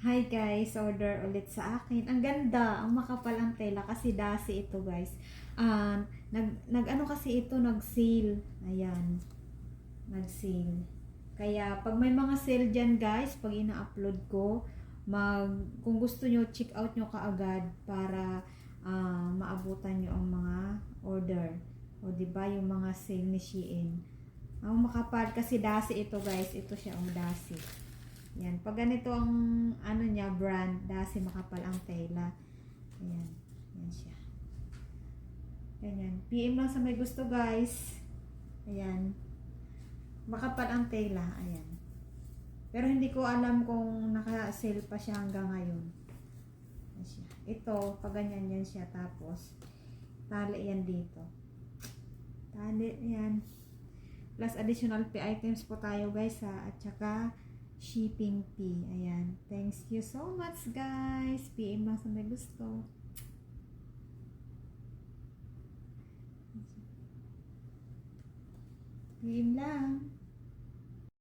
Hi guys, order ulit sa akin. Ang ganda, ang makapal ang tela kasi dasi ito guys. Nag ano kasi ito, nag-sale. Ayan, nag-sale. Kaya pag may mga sale dyan guys, pag ina-upload ko, kung gusto nyo, check out nyo kaagad para maabutan nyo ang mga order. O diba yung mga sale ni Shein. Ang makapal kasi dasi ito guys, ito siya ang dasi. Yan. Pag ganito ang ano niya, brand, dasi makapal ang tela. Ayan. Yan siya. Ganyan. PM lang sa may gusto guys. Ayan. Makapal ang tela. Ayan. Pero hindi ko alam kung naka-sale pa siya hanggang ngayon. Yan siya. Ito, pag ganyan yan siya. Tapos, tali yan dito. Tali yan. Plus additional fee items po tayo guys ha. At saka, shipping fee. Ayan. Thanks you so much guys. PM lang sa may gusto. PM lang.